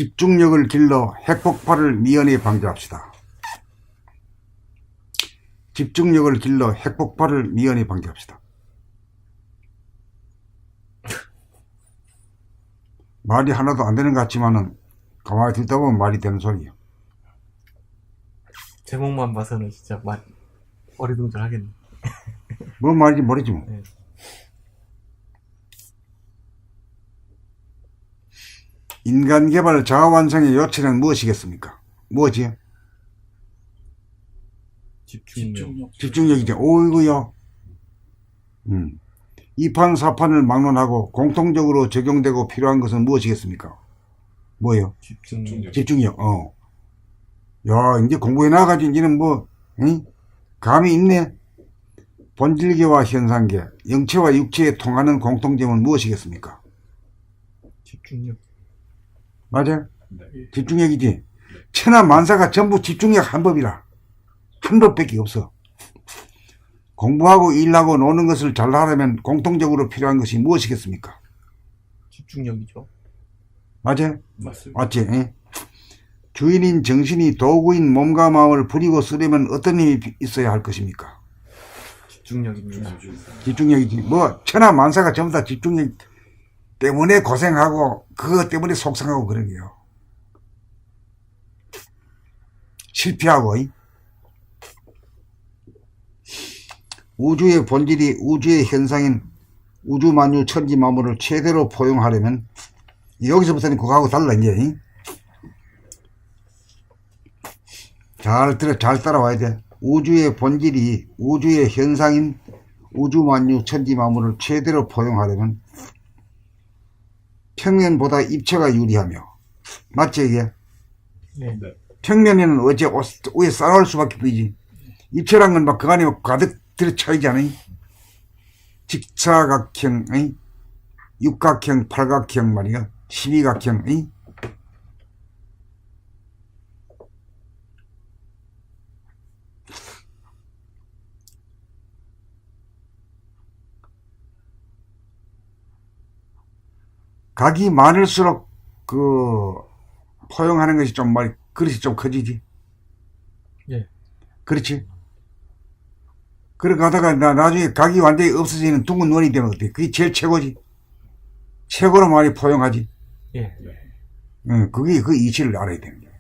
집중력을 길러 핵폭발을 미연에 방지합시다. 집중력을 길러 핵폭발을 미연에 방지합시다. 말이 하나도 안 되는 것 같지만은 가만히 듣다 보면 말이 되는 소리예요. 제목만 봐서는 진짜 말 어리둥절하겠네. 뭔 말인지 모르지 뭐. 네. 인간개발 자아완성의 요체는 무엇이겠습니까? 무엇이요? 집중력. 집중력이죠. 오이구요. 이판 사판을 막론하고 공통적으로 적용되고 필요한 것은 무엇이겠습니까? 뭐요? 집중력. 야, 이제 공부해 나가지고 이제는 뭐, 응? 감이 있네. 본질계와 현상계, 영체와 육체에 통하는 공통점은 무엇이겠습니까? 집중력. 맞아요? 네. 집중력이지. 천하 만사가 전부 집중력 한 법이라. 한 법밖에 없어. 공부하고 일하고 노는 것을 잘하려면 공통적으로 필요한 것이 무엇이겠습니까? 집중력이죠. 맞아요? 맞습니다. 맞지? 예? 주인인 정신이 도구인 몸과 마음을 부리고 쓰려면 어떤 힘이 있어야 할 것입니까? 집중력입니다. 집중력이지. 뭐 천하 만사가 전부 다 집중력 때문에 고생하고 그것 때문에 속상하고 그런 게요. 실패하고. 우주의 본질이 우주의 현상인 우주만유 천지만물을 최대로 포용하려면 여기서부터는 그거하고 달라 이제. 잘 따라와야 돼. 우주의 본질이 우주의 현상인 우주만유 천지만물을 최대로 포용하려면 평면보다 입체가 유리하며, 맞지 이게? 네. 평면에는 어째 위에 쌓아올 수밖에 없지. 입체란 건 막 그 안에 가득 들어차이잖아. 직사각형, 육각형, 팔각형 말이야. 12각형. 각이 많을수록 그 포용하는 것이 좀 그릇이 좀 커지지. 예. 그렇지. 그러고 가다가 나중에 각이 완전히 없어지는 둥근 원이 되면 어때? 그게 제일 최고지. 최고로 많이 포용하지. 예. 그게 그 이치를 알아야 되는 거야.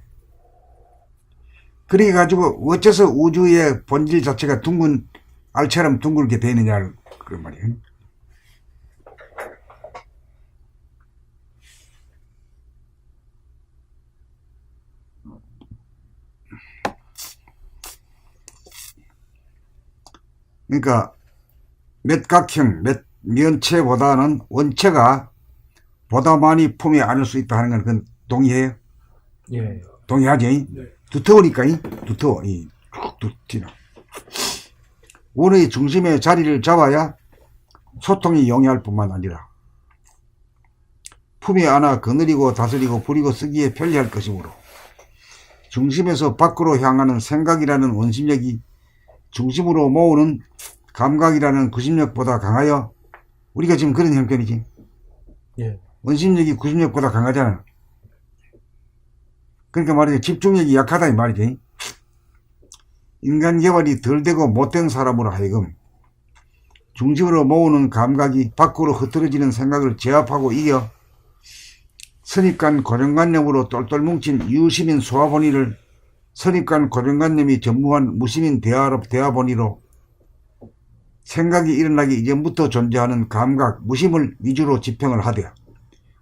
그래 가지고 어째서 우주의 본질 자체가 둥근 알처럼 둥글게 되느냐를 그런 말이야. 그러니까 몇 각형, 몇 면체보다는 원체가 보다 많이 품에 안을 수 있다 하는 건 그건 동의해요? 예. 동의하지? 네. 두터우니까, 두터워. 두티나. 원의 중심에 자리를 잡아야 소통이 용이할 뿐만 아니라 품에 안아 거느리고 다스리고 부리고 쓰기에 편리할 것이므로 중심에서 밖으로 향하는 생각이라는 원심력이 중심으로 모으는 감각이라는 구심력보다 강하여, 우리가 지금 그런 형편이지. 예. 원심력이 구심력보다 강하잖아. 그러니까 말이지 집중력이 약하다 이 말이지. 인간 개발이 덜 되고 못된 사람으로 하여금 중심으로 모으는 감각이 밖으로 흩어지는 생각을 제압하고 이겨 선입관 고정관념으로 똘똘 뭉친 유시민 소화본의를 선입관 고정관념이 전무한 무시민 대화본의로 생각이 일어나기 이전부터 존재하는 감각, 무심을 위주로 지평을 하되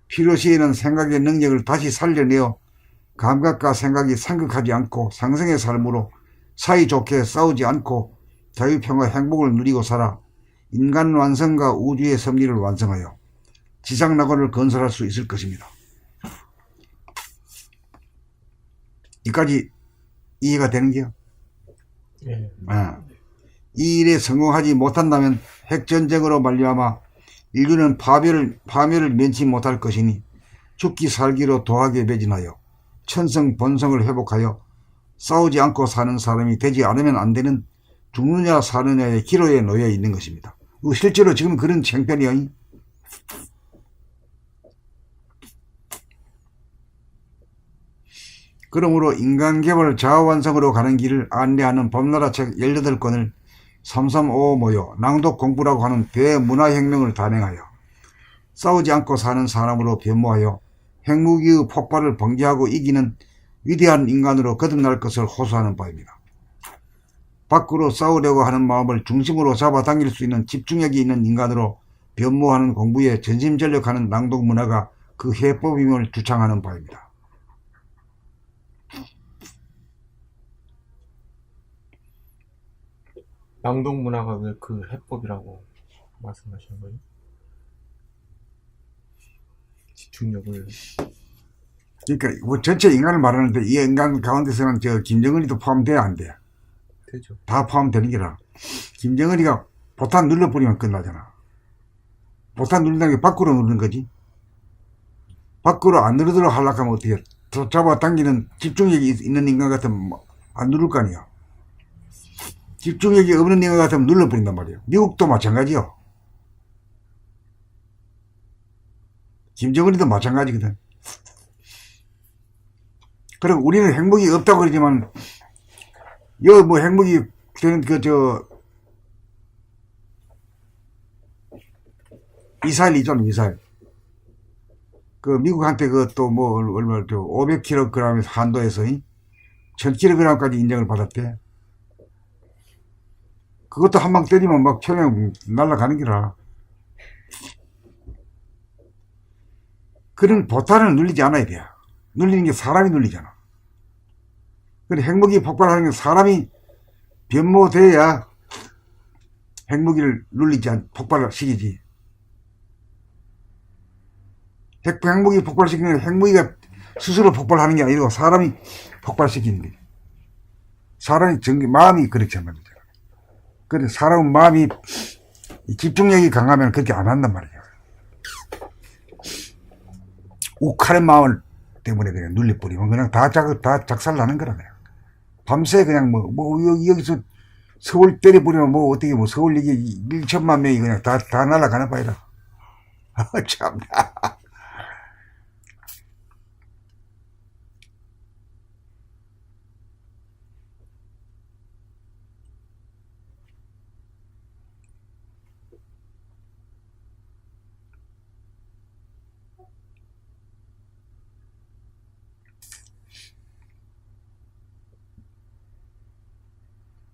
필요시에는 생각의 능력을 다시 살려내어 감각과 생각이 상극하지 않고 상생의 삶으로 사이좋게 싸우지 않고 자유평화 행복을 누리고 살아 인간 완성과 우주의 섭리를 완성하여 지상낙원을 건설할 수 있을 것입니다. 이까지 이해가 되는 게요? 예. 이 일에 성공하지 못한다면 핵전쟁으로 말미암아 인류는 파멸을 면치 못할 것이니 죽기 살기로 도하게 매진하여 천성 본성을 회복하여 싸우지 않고 사는 사람이 되지 않으면 안 되는 죽느냐 사느냐의 기로에 놓여 있는 것입니다. 실제로 지금 그런 형편이야. 그러므로 인간개발 자아완성으로 가는 길을 안내하는 범나라 책 18권을 335 모여 낭독 공부라고 하는 대문화혁명을 단행하여 싸우지 않고 사는 사람으로 변모하여 핵무기의 폭발을 방지하고 이기는 위대한 인간으로 거듭날 것을 호소하는 바입니다. 밖으로 싸우려고 하는 마음을 중심으로 잡아당길 수 있는 집중력이 있는 인간으로 변모하는 공부에 전심전력하는 낭독 문화가 그 해법임을 주창하는 바입니다. 낭독 문화가 왜 그 해법이라고 말씀하시는 거예요? 집중력을. 그러니까 뭐 전체 인간을 말하는데 이 인간 가운데서는 저 김정은이도 포함돼야 안 돼. 되죠. 다 포함되는 게라. 김정은이가 보탄 눌러버리면 끝나잖아. 보탄 누른다는 게 밖으로 누르는 거지. 밖으로 안 누르도록 하려고 하면 어떻게 더 잡아당기는 집중력이 있는 인간 같으면 안 누를 거 아니야. 집중력이 없는 인간 같으면 눌러버린단 말이에요. 미국도 마찬가지요. 김정은이도 마찬가지거든. 그리고 우리는 핵무기 없다고 그러지만 여 뭐 핵무기 되는 미사일 있잖아. 미사일. 그 미국한테 그또 뭐 얼마 500kg 한도에서 1000kg까지 인정을 받았대. 그것도 한 방 때리면 막 평양 날아가는 기라. 그런 보탄을 눌리지 않아야 돼. 눌리는 게 사람이 눌리잖아. 그래 핵무기 폭발하는 게 사람이 변모돼야 핵무기를 눌리지 않 폭발시키지. 핵무기 폭발시키는 게 핵무기가 스스로 폭발하는 게 아니고 사람이 폭발시키는 거지. 사람이 마음이 그렇게 말이죠. 그래 사람 마음이 집중력이 강하면 그렇게 안 한단 말이야. 욱하는 마음 때문에 그냥 눌려버리면 그냥 다 작살나는 거라 그냥. 밤새 그냥 여기서 서울 때려버리면 뭐 어떻게 뭐 서울 이게 1천만 명이 그냥 다 날아가는 바이라. 참나.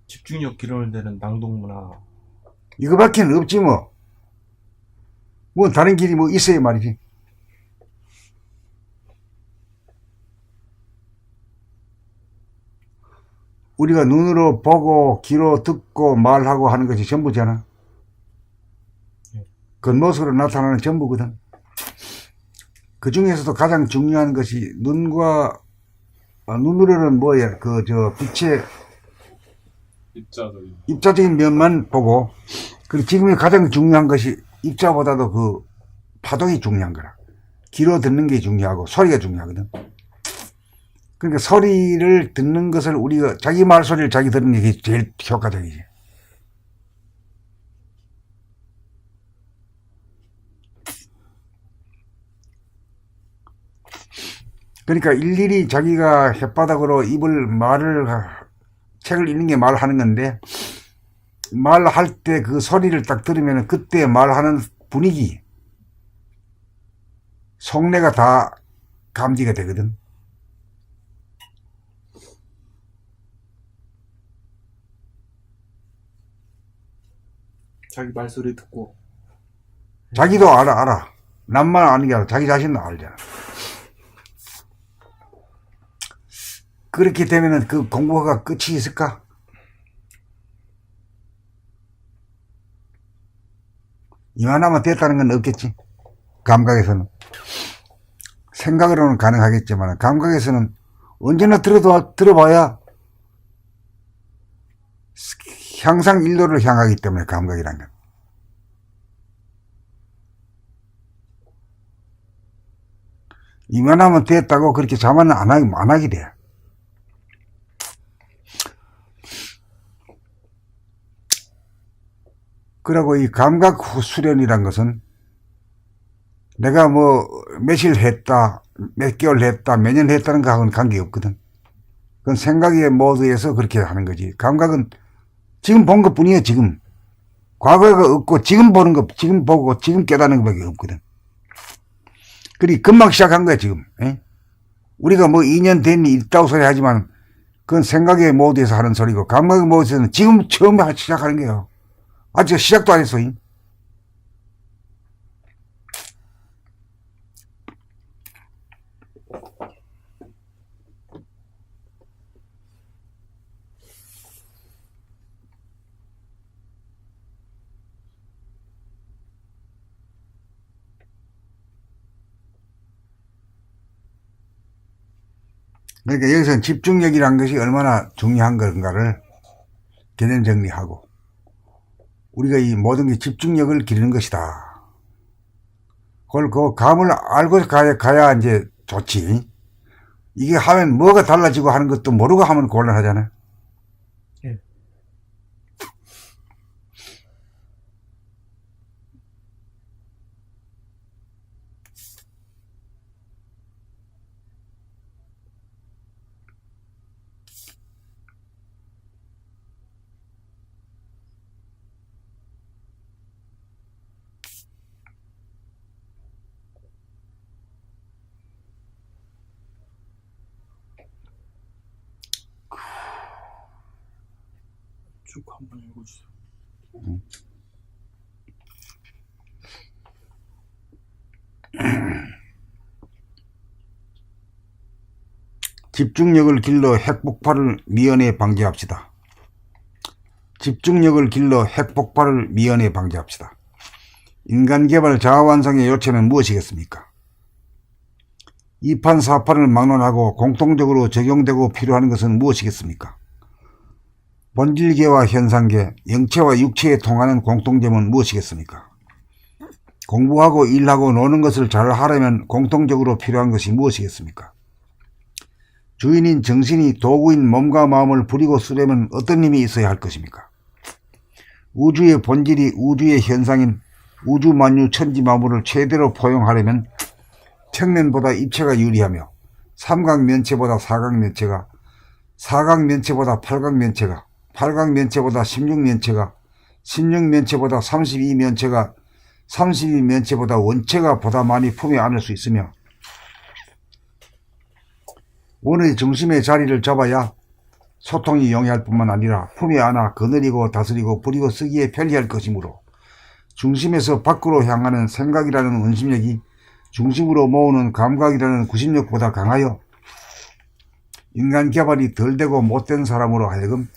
집중력 기르는 데는 낭독 문화. 이거밖에 없지 뭐. 뭐 다른 길이 뭐 있어야 말이지. 우리가 눈으로 보고 귀로 듣고 말하고 하는 것이 전부잖아. 겉모습으로 나타나는 전부거든. 그 중에서도 가장 중요한 것이 눈으로는 뭐야 빛의 입자적인 면만 보고, 그리고 지금 가장 중요한 것이 입자보다도 그 파동이 중요한 거라. 귀로 듣는 게 중요하고 소리가 중요하거든. 그러니까 소리를 듣는 것을 우리가 자기 말소리를 자기 듣는 게 제일 효과적이지. 그러니까 일일이 자기가 혓바닥으로 책을 읽는 게 말하는 건데, 말할 때 그 소리를 딱 들으면 그때 말하는 분위기, 속내가 다 감지가 되거든. 자기 말소리 듣고. 자기도 알아. 남만 아는 게 아니라 자기 자신도 알잖아. 그렇게 되면은 그 공부가 끝이 있을까? 이만하면 됐다는 건 없겠지. 감각에서는. 생각으로는 가능하겠지만 감각에서는 언제나 들어봐야 향상 일로를 향하기 때문에 감각이란 건. 이만하면 됐다고 그렇게 자만은 안 하게 돼. 그리고 이 감각 수련이란 것은 내가 뭐 며칠 했다, 몇 개월 했다, 몇 년 했다는 거하고는 관계없거든. 그건 생각의 모드에서 그렇게 하는 거지. 감각은 지금 본 것뿐이에요. 지금 과거가 없고 지금 보는 것, 지금 보고 지금 깨닫는 것밖에 없거든. 그리 금방 시작한 거야 지금. 에? 우리가 뭐 2년 된 일 있다고 소리 하지만 그건 생각의 모드에서 하는 소리고 감각의 모드에서는 지금 처음 시작하는 거예요. 아직 시작도 안 했어. 그러니까 여기서는 집중력이라는 것이 얼마나 중요한 건가를 개념 정리하고 우리가 이 모든 게 집중력을 기르는 것이다. 그걸 그 감을 알고 가야 이제 좋지. 이게 하면 뭐가 달라지고 하는 것도 모르고 하면 곤란하잖아. 예. 쭉 한번 읽어주세요. 집중력을 길러 핵폭발을 미연에 방지합시다. 집중력을 길러 핵폭발을 미연에 방지합시다. 인간개발 자아완성의 요체는 무엇이겠습니까? 2판 4판을 막론하고 공통적으로 적용되고 필요한 것은 무엇이겠습니까? 본질계와 현상계, 영체와 육체에 통하는 공통점은 무엇이겠습니까? 공부하고 일하고 노는 것을 잘 하려면 공통적으로 필요한 것이 무엇이겠습니까? 주인인 정신이 도구인 몸과 마음을 부리고 쓰려면 어떤 힘이 있어야 할 것입니까? 우주의 본질이 우주의 현상인 우주만유 천지만물을 최대로 포용하려면 평면보다 입체가 유리하며 삼각면체보다 사각면체가, 사각면체보다 팔각면체가, 팔각면체보다 16면체가, 16면체보다 32면체가, 32면체보다 원체가 보다 많이 품에 안을 수 있으며 원의 중심의 자리를 잡아야 소통이 용이할 뿐만 아니라 품에 안아 거느리고 다스리고 부리고 쓰기에 편리할 것이므로 중심에서 밖으로 향하는 생각이라는 원심력이 중심으로 모으는 감각이라는 구심력보다 강하여 인간 개발이 덜 되고 못된 사람으로 하여금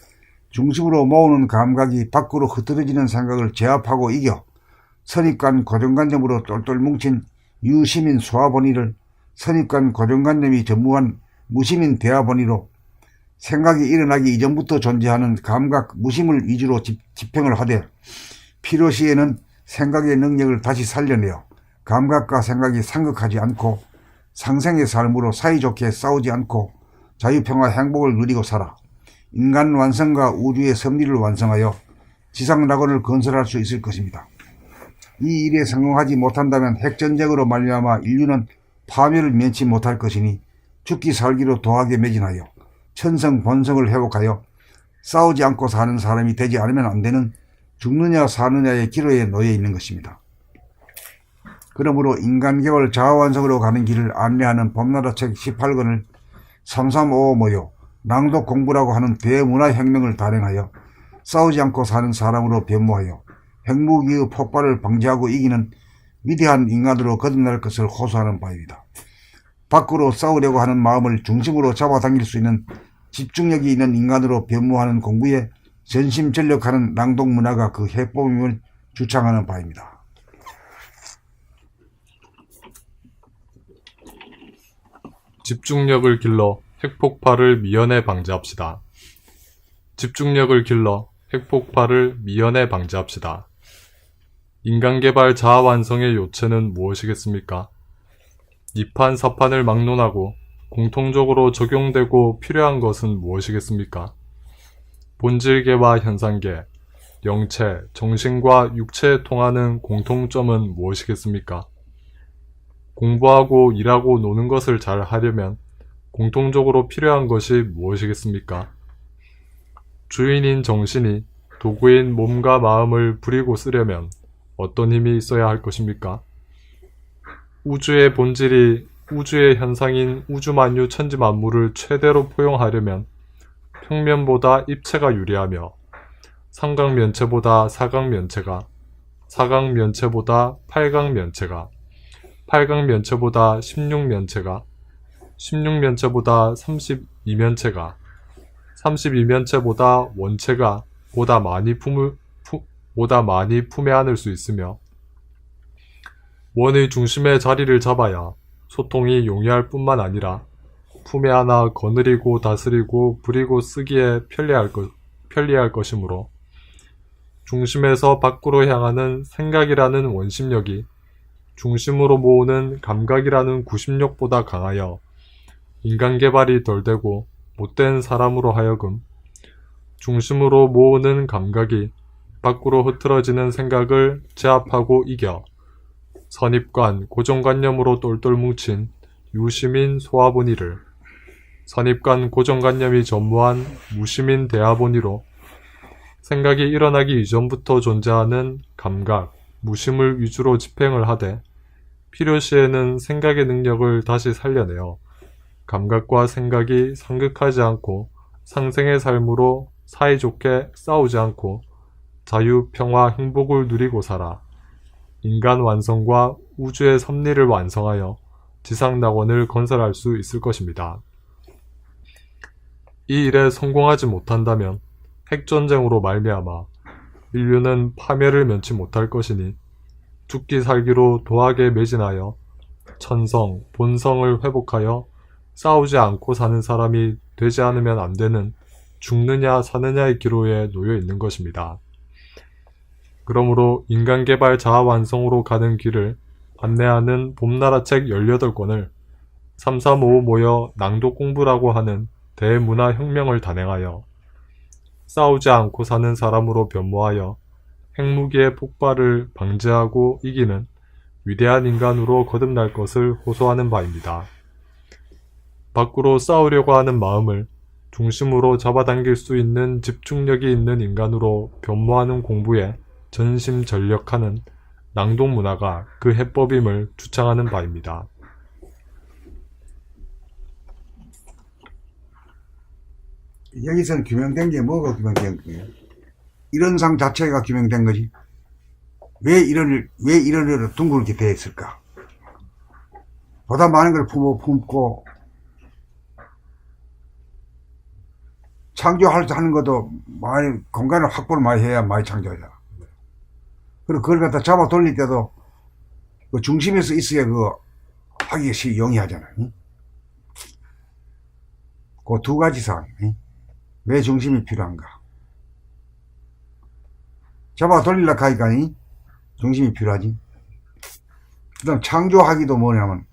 중심으로 모으는 감각이 밖으로 흐트러지는 생각을 제압하고 이겨 선입관 고정관념으로 똘똘 뭉친 유시민 소화본의를 선입관 고정관념이 전무한 무심인 대화본의로 생각이 일어나기 이전부터 존재하는 감각 무심을 위주로 집행을 하되 필요시에는 생각의 능력을 다시 살려내어 감각과 생각이 상극하지 않고 상생의 삶으로 사이좋게 싸우지 않고 자유평화 행복을 누리고 살아 인간 완성과 우주의 섭리를 완성하여 지상낙원을 건설할 수 있을 것입니다. 이 일에 성공하지 못한다면 핵전쟁으로 말미암아 인류는 파멸을 면치 못할 것이니 죽기 살기로 도하게 매진하여 천성 본성을 회복하여 싸우지 않고 사는 사람이 되지 않으면 안 되는 죽느냐 사느냐의 기로에 놓여 있는 것입니다. 그러므로 인간개발 자아완성으로 가는 길을 안내하는 봄나라 책 18권을 3355 모여 낭독 공부라고 하는 대문화혁명을 단행하여 싸우지 않고 사는 사람으로 변모하여 핵무기의 폭발을 방지하고 이기는 위대한 인간으로 거듭날 것을 호소하는 바입니다. 밖으로 싸우려고 하는 마음을 중심으로 잡아당길 수 있는 집중력이 있는 인간으로 변모하는 공부에 전심전력하는 낭독 문화가 그 해법임을 주창하는 바입니다. 집중력을 길러 핵폭발을 미연에 방지합시다. 집중력을 길러 핵폭발을 미연에 방지합시다. 인간개발 자아완성의 요체는 무엇이겠습니까? 2판 4판을 막론하고 공통적으로 적용되고 필요한 것은 무엇이겠습니까? 본질계와 현상계, 영체, 정신과 육체에 통하는 공통점은 무엇이겠습니까? 공부하고 일하고 노는 것을 잘 하려면 공통적으로 필요한 것이 무엇이겠습니까? 주인인 정신이 도구인 몸과 마음을 부리고 쓰려면 어떤 힘이 있어야 할 것입니까? 우주의 본질이 우주의 현상인 우주만유 천지만물을 최대로 포용하려면 평면보다 입체가 유리하며 삼각면체보다 사각면체가, 사각면체보다 팔각면체가, 팔각면체보다 16면체가, 16면체보다 32면체가, 32면체보다 원체가 보다 많이 품에 안을 수 있으며 원의 중심의 자리를 잡아야 소통이 용이할 뿐만 아니라 품에 안아 거느리고 다스리고 부리고 쓰기에 편리할 것이므로 중심에서 밖으로 향하는 생각이라는 원심력이 중심으로 모으는 감각이라는 구심력보다 강하여 인간 개발이 덜 되고 못된 사람으로 하여금 중심으로 모으는 감각이 밖으로 흐트러지는 생각을 제압하고 이겨 선입관, 고정관념으로 똘똘 뭉친 유시민 소아본의를 선입관, 고정관념이 전무한 무시민 대아본의로 생각이 일어나기 이전부터 존재하는 감각, 무심을 위주로 집행을 하되 필요시에는 생각의 능력을 다시 살려내어 감각과 생각이 상극하지 않고 상생의 삶으로 사이좋게 싸우지 않고 자유, 평화, 행복을 누리고 살아 인간 완성과 우주의 섭리를 완성하여 지상낙원을 건설할 수 있을 것입니다. 이 일에 성공하지 못한다면 핵전쟁으로 말미암아 인류는 파멸을 면치 못할 것이니 죽기 살기로 도학에 매진하여 천성, 본성을 회복하여 싸우지 않고 사는 사람이 되지 않으면 안 되는 죽느냐 사느냐의 기로에 놓여 있는 것입니다. 그러므로 인간개발 자아완성으로 가는 길을 안내하는 봄나라책 18권을 335 모여 낭독 공부라고 하는 대문화혁명을 단행하여 싸우지 않고 사는 사람으로 변모하여 핵무기의 폭발을 방지하고 이기는 위대한 인간으로 거듭날 것을 호소하는 바입니다. 밖으로 싸우려고 하는 마음을 중심으로 잡아당길 수 있는 집중력이 있는 인간으로 변모하는 공부에 전심전력하는 낭독 문화가 그 해법임을 주창하는 바입니다. 여기서는 규명된 게 뭐가 규명된 거예요? 이론상 자체가 규명된 거지. 왜 이런 일을 둥글게 되어 있을까? 보다 많은 걸 품고 창조하는 것도 많이 공간을 확보를 많이 해야 많이 창조하잖아. 그리고 그걸 갖다 잡아 돌릴 때도 그 중심에서 있어야 그 하기 용이하잖아. 그 두 가지 사항. 왜 중심이 필요한가? 잡아 돌리려고 하니까 중심이 필요하지. 그 다음 창조하기도 뭐냐면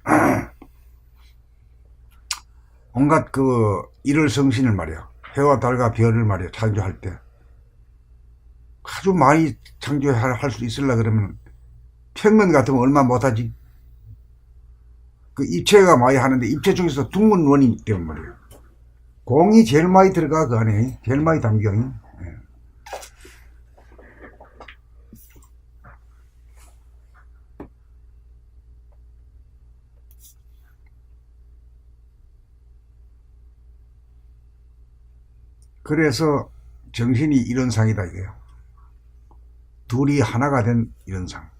온갖 그 일을 성신을 말이야. 해와 달과 별을 말이야. 창조할 때 아주 많이 창조할 수 있으려 그러면 평면 같으면 얼마 못하지. 그 입체가 많이 하는데 입체 중에서 둥근 원이 있기 때문에 말이야. 공이 제일 많이 들어가 그 안에 제일 많이 담겨. 그래서 정신이 이런 상이다 이거예요. 둘이 하나가 된 이런 상.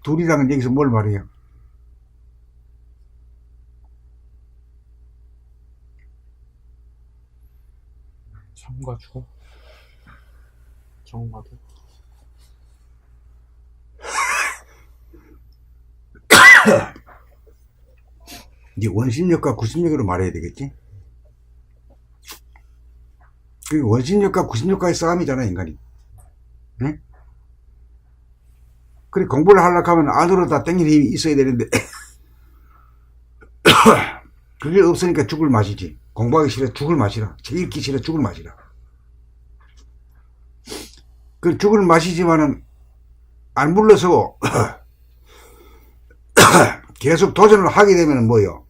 둘이랑은 여기서 뭘 말해요? 참과 주, 정과도. 이제 원심력과 구심력으로 말해야 되겠지? 그 원심력과 구심력과의 싸움이잖아, 인간이. 응? 그래, 공부를 하려고 하면 안으로 다 땡기는 힘이 있어야 되는데, 그게 없으니까 죽을 맛이지. 공부하기 싫어, 죽을 맛이라. 책 읽기 싫어, 죽을 맛이라. 그 죽을 맛이지만은, 안 물러서, 계속 도전을 하게 되면 뭐요?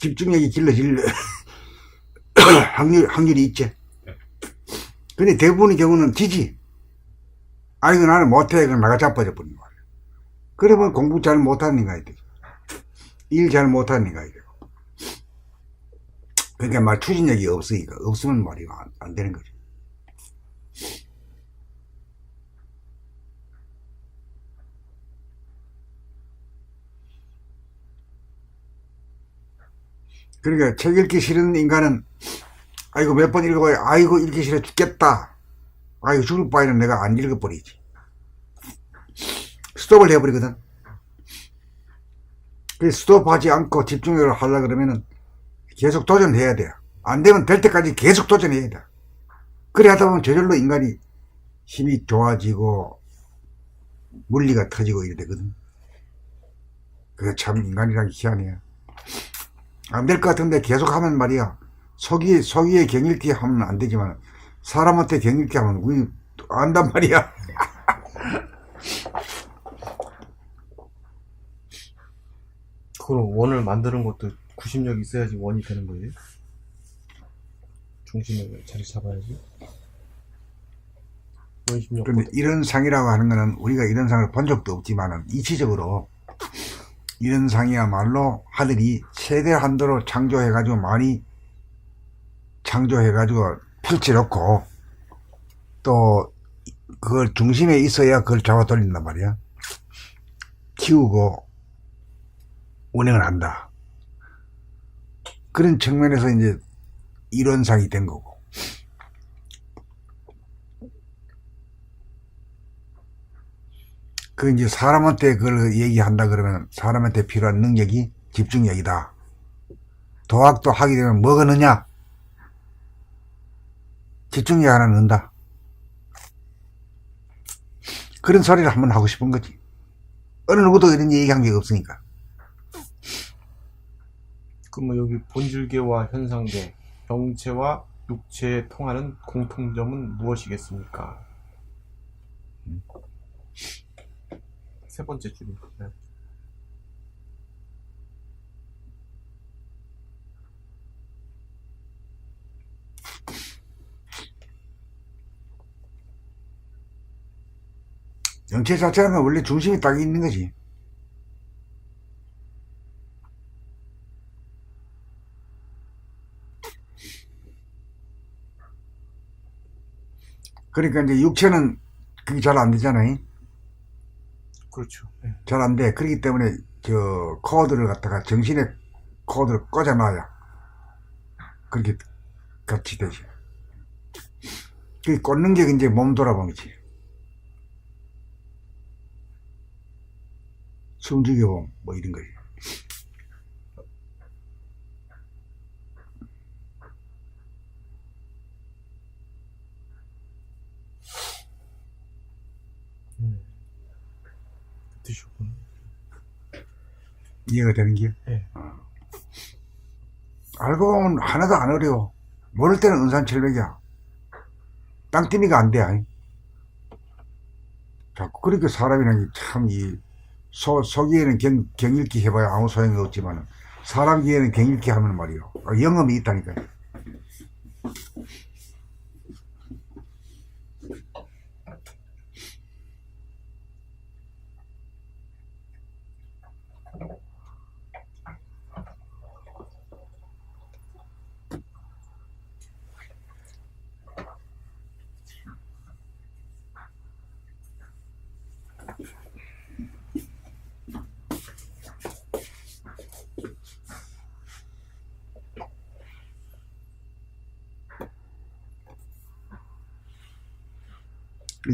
집중력이 길러질 확률이 있지. 근데 대부분의 경우는 지지. 이거 나는 못해. 그럼 나가 자빠져 버리는 거야. 그러면 공부 잘 못하는 인간이 되죠. 일 잘 못하는 인간이 되고. 그러니까 말 추진력이 없으니까. 없으면 말이야. 안 되는 거죠. 그러니까 책 읽기 싫은 인간은 아이고 몇 번 읽어봐야 아이고 읽기 싫어 죽겠다. 아이고 죽을 바에는 내가 안 읽어버리지. 스톱을 해버리거든. 그래서 스톱하지 않고 집중력을 하려고 그러면은 계속 도전해야 돼요. 안 되면 될 때까지 계속 도전해야 돼. 그래 하다 보면 저절로 인간이 힘이 좋아지고 물리가 터지고 이래 되거든. 그게 참 인간이란 게 희한해요. 안 될 것 같은데 계속 하면 말이야. 속이에 경읽기 하면 안 되지만 사람한테 경읽기 하면 우리 안단 말이야. 그럼 원을 만드는 것도 구심력이 있어야지 원이 되는 거예요? 중심을 자리 잡아야지. 원심력. 그런데 이런 상이라고 하는 거는 우리가 이런 상을 본 적도 없지만은 이치적으로 이런 상이야말로 하늘이 최대 한도로 창조해가지고 많이 창조해가지고 펼쳐놓고 또 그걸 중심에 있어야 그걸 잡아 돌린단 말이야. 키우고 운행을 한다. 그런 측면에서 이제 이론상이 된 거고. 그 이제 사람한테 그걸 얘기한다 그러면 사람한테 필요한 능력이 집중력이다. 도학도 하게 되면 뭐가 넣냐? 집중력 하나 넣는다. 그런 소리를 한번 하고 싶은 거지. 어느 누구도 이런 얘기한 게 없으니까. 그러면 여기 본질계와 현상계, 영체와 육체에 통하는 공통점은 무엇이겠습니까? 세 번째 줄입니다. 네. 영체 자체는 원래 중심이 딱 있는 거지. 그러니까 이제 육체는 그게 잘 안 되잖아요. 그렇죠. 네. 잘 안 돼. 그렇기 때문에 저 코드를 갖다가 정신의 코드를 꽂아놔야 그렇게 같이 되지. 그 꽂는 게 이제 몸 돌아보기지. 숨죽여봄 뭐 이런 거지. 드시고. 이해가 되는 게? 네. 알고 보면 하나도 안 어려워. 모를 때는 은산철벽이야. 땅띠미가 안 돼. 아니. 자꾸 그렇게 사람이라는 게 참 속이에는 경읽기 해봐야 아무 소용이 없지만 사람 귀에는 경읽기 하면 말이요. 영험이 있다니까요.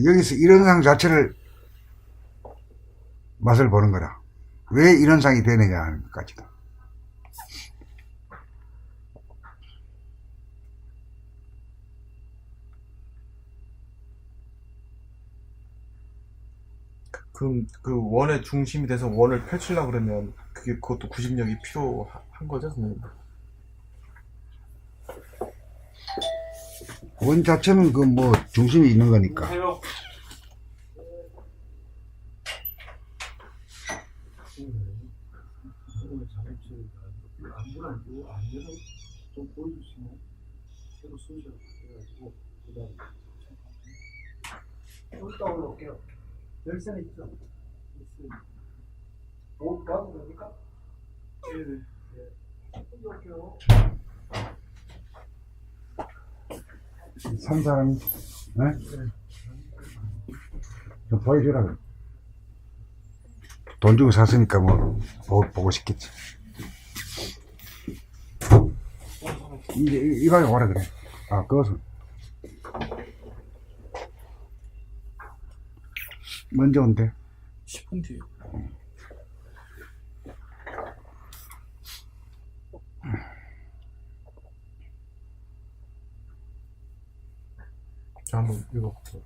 여기서 이런 상 자체를 맛을 보는 거라. 왜 이런 상이 되느냐 하는 것까지도. 그럼 그 원의 중심이 돼서 원을 펼치려고 그러면 그것도 구심력이 필요한 거죠, 선생님? 원 자체는 그 뭐 중심이 있는 거니까. 오늘 자격증을 안부를 안 주고 안내를 좀 보여주시면 새로 순서를 바꿔가지고 그다음에 좀 이따 올라올게요. 열쇠는 있죠? 있습니다. 뭐 가도 됩니까? 네네. 좀 올게요. 산 사람이, 네? 좀 보여주라 그래. 돈 주고 샀으니까 뭐 보고 싶겠지. 이방에 오라 그래. 아, 그것은 먼저 온대. 10분 뒤에. 자, 한번 읽어보세요.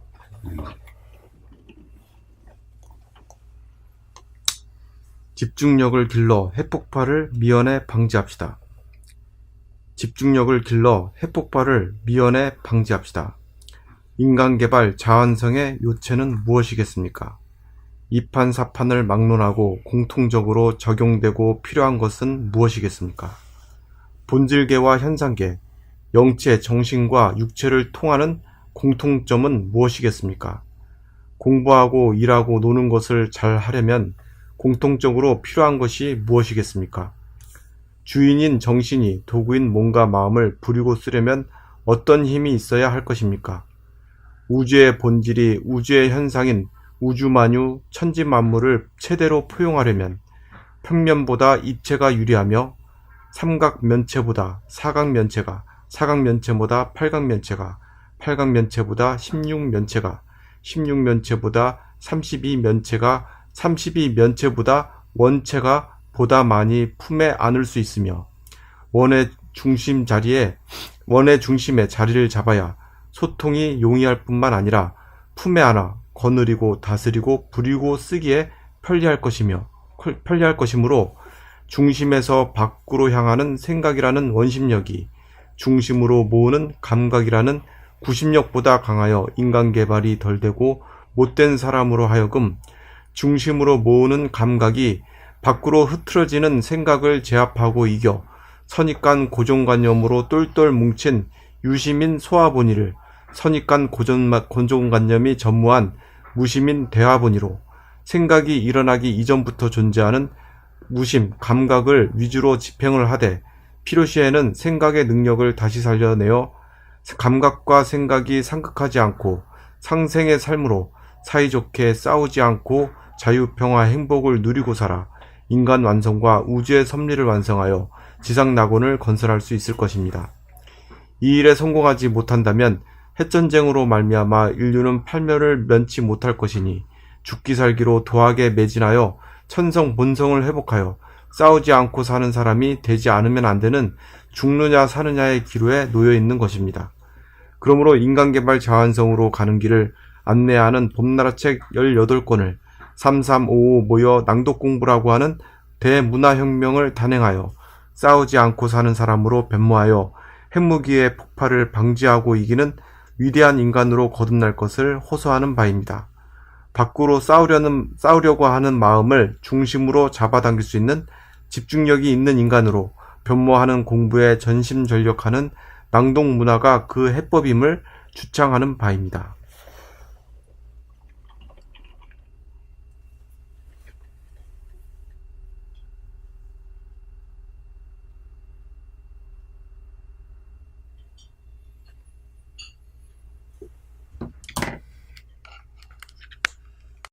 집중력을 길러 핵폭발을 미연에 방지합시다. 집중력을 길러 핵폭발을 미연에 방지합시다. 인간개발 자완성의 요체는 무엇이겠습니까? 이판사판을 막론하고 공통적으로 적용되고 필요한 것은 무엇이겠습니까? 본질계와 현상계, 영체, 정신과 육체를 통하는 공통점은 무엇이겠습니까? 공부하고 일하고 노는 것을 잘 하려면 공통적으로 필요한 것이 무엇이겠습니까? 주인인 정신이 도구인 몸과 마음을 부리고 쓰려면 어떤 힘이 있어야 할 것입니까? 우주의 본질이 우주의 현상인 우주만유 천지만물을 최대로 포용하려면 평면보다 입체가 유리하며 삼각면체보다 사각면체가, 사각면체보다 팔각면체가, 팔각면체보다 16면체가, 16면체보다 32면체가, 32면체보다 원체가 보다 많이 품에 안을 수 있으며 원의 중심에 자리를 잡아야 소통이 용이할 뿐만 아니라 품에 안아 거느리고 다스리고 부리고 쓰기에 편리할 것이므로 중심에서 밖으로 향하는 생각이라는 원심력이 중심으로 모으는 감각이라는 구심력보다 강하여 인간개발이 덜 되고 못된 사람으로 하여금 중심으로 모으는 감각이 밖으로 흐트러지는 생각을 제압하고 이겨 선입관 고정관념으로 똘똘 뭉친 유심인 소화본의를 선입관 고정관념이 전무한 무심인 대화본의로 생각이 일어나기 이전부터 존재하는 무심, 감각을 위주로 집행을 하되 필요시에는 생각의 능력을 다시 살려내어 감각과 생각이 상극하지 않고 상생의 삶으로 사이좋게 싸우지 않고 자유평화 행복을 누리고 살아 인간 완성과 우주의 섭리를 완성하여 지상낙원을 건설할 수 있을 것입니다. 이 일에 성공하지 못한다면 핵전쟁으로 말미암아 인류는 팔멸을 면치 못할 것이니 죽기 살기로 도학에 매진하여 천성 본성을 회복하여 싸우지 않고 사는 사람이 되지 않으면 안 되는 죽느냐 사느냐의 기로에 놓여 있는 것입니다. 그러므로 인간개발 자완성으로 가는 길을 안내하는 봄나라 책 18권을 3355 모여 낭독 공부라고 하는 대문화혁명을 단행하여 싸우지 않고 사는 사람으로 변모하여 핵무기의 폭발을 방지하고 이기는 위대한 인간으로 거듭날 것을 호소하는 바입니다. 밖으로 싸우려고 하는 마음을 중심으로 잡아당길 수 있는 집중력이 있는 인간으로 변모하는 공부에 전심전력하는 낭독 문화가 그 해법임을 주창하는 바입니다.